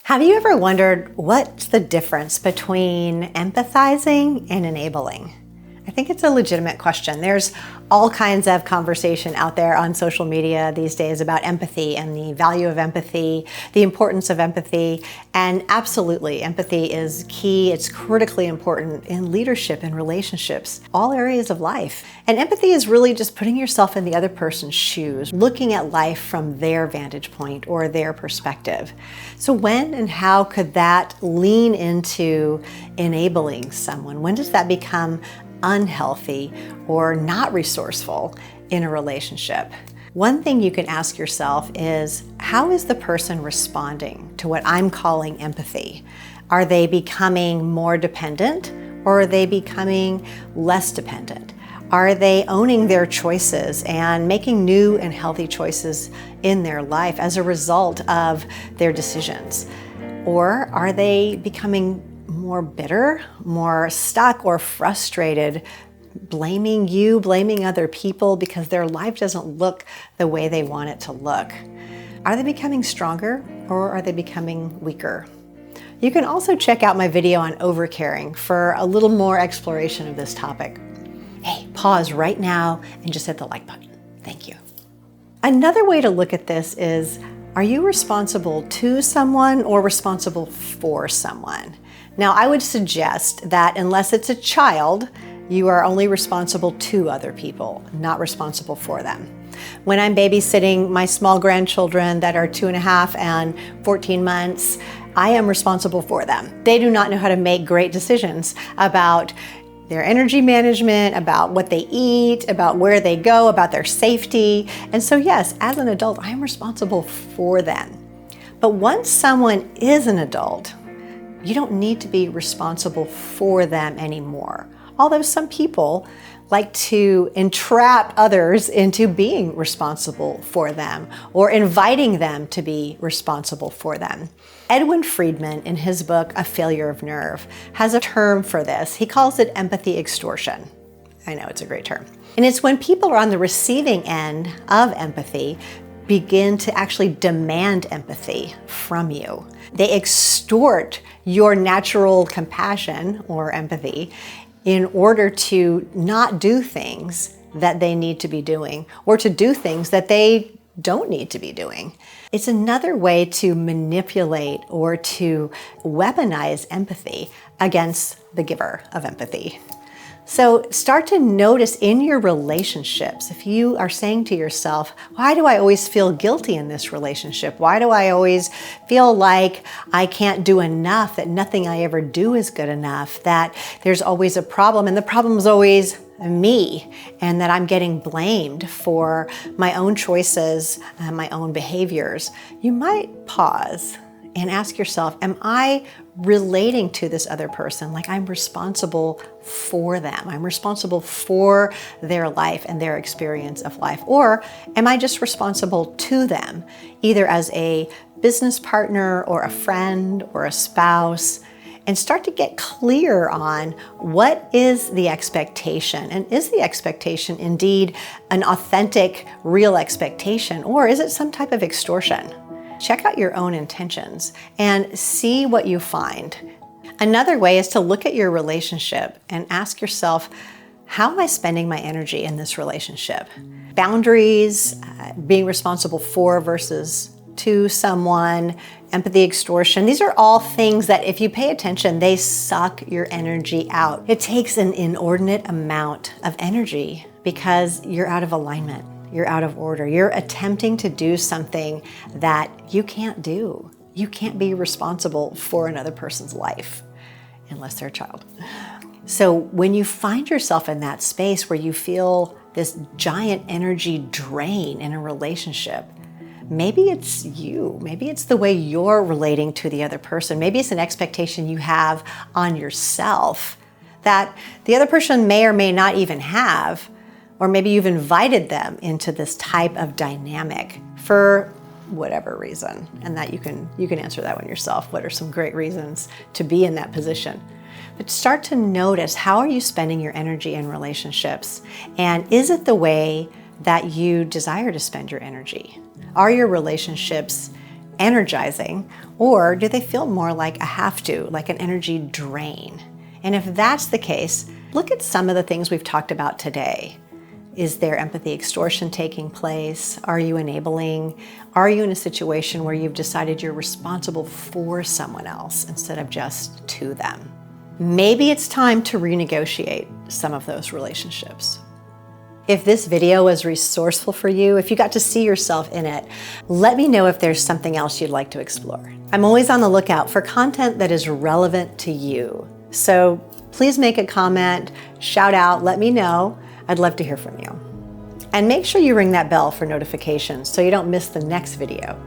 Have you ever wondered what's the difference between empathizing and enabling? I think it's a legitimate question. There's all kinds of conversation out there on social media these days about empathy and the value of empathy, the importance of empathy, and absolutely, empathy is key. It's critically important in leadership and relationships, all areas of life. And empathy is really just putting yourself in the other person's shoes, looking at life from their vantage point or their perspective. So when and how could that lean into enabling someone? When does that become unhealthy or not resourceful in a relationship? One thing you can ask yourself is, how is the person responding to what I'm calling empathy? Are they becoming more dependent or are they becoming less dependent? Are they owning their choices and making new and healthy choices in their life as a result of their decisions? Or are they becoming more bitter, more stuck or frustrated, blaming you, blaming other people because their life doesn't look the way they want it to look? Are they becoming stronger or are they becoming weaker? You can also check out my video on overcaring for a little more exploration of this topic. Hey, pause right now and just hit the like button. Thank you. Another way to look at this is, are you responsible to someone or responsible for someone? Now, I would suggest that unless it's a child, you are only responsible to other people, not responsible for them. When I'm babysitting my small grandchildren that are 2.5 and 14 months, I am responsible for them. They do not know how to make great decisions about their energy management, about what they eat, about where they go, about their safety. And so yes, as an adult, I am responsible for them. But once someone is an adult, you don't need to be responsible for them anymore. Although some people like to entrap others into being responsible for them or inviting them to be responsible for them. Edwin Friedman, in his book, A Failure of Nerve, has a term for this. He calls it empathy extortion. I know, it's a great term. And it's when people are on the receiving end of empathy begin to actually demand empathy from you. They extort your natural compassion or empathy in order to not do things that they need to be doing or to do things that they don't need to be doing. It's another way to manipulate or to weaponize empathy against the giver of empathy. So start to notice in your relationships, if you are saying to yourself, why do I always feel guilty in this relationship? Why do I always feel like I can't do enough, that nothing I ever do is good enough, that there's always a problem and the problem is always me, and that I'm getting blamed for my own choices and my own behaviors? You might pause and ask yourself, am I relating to this other person like I'm responsible for them? I'm responsible for their life and their experience of life. Or am I just responsible to them, either as a business partner or a friend or a spouse? And start to get clear on what is the expectation, and is the expectation indeed an authentic, real expectation, or is it some type of extortion? Check out your own intentions and see what you find. Another way is to look at your relationship and ask yourself, how am I spending my energy in this relationship? Boundaries, being responsible for versus to someone, empathy extortion. These are all things that if you pay attention, they suck your energy out. It takes an inordinate amount of energy because you're out of alignment. You're out of order. You're attempting to do something that you can't do. You can't be responsible for another person's life unless they're a child. So when you find yourself in that space where you feel this giant energy drain in a relationship, maybe it's you. Maybe it's the way you're relating to the other person. Maybe it's an expectation you have on yourself that the other person may or may not even have. Or maybe you've invited them into this type of dynamic for whatever reason. And that you can answer that one yourself. What are some great reasons to be in that position? But start to notice, how are you spending your energy in relationships? And is it the way that you desire to spend your energy? Are your relationships energizing, or do they feel more like a have to, like an energy drain? And if that's the case, look at some of the things we've talked about today. Is there empathy extortion taking place? Are you enabling? Are you in a situation where you've decided you're responsible for someone else instead of just to them? Maybe it's time to renegotiate some of those relationships. If this video was resourceful for you, if you got to see yourself in it, let me know if there's something else you'd like to explore. I'm always on the lookout for content that is relevant to you. So please make a comment, shout out, let me know. I'd love to hear from you. And make sure you ring that bell for notifications so you don't miss the next video.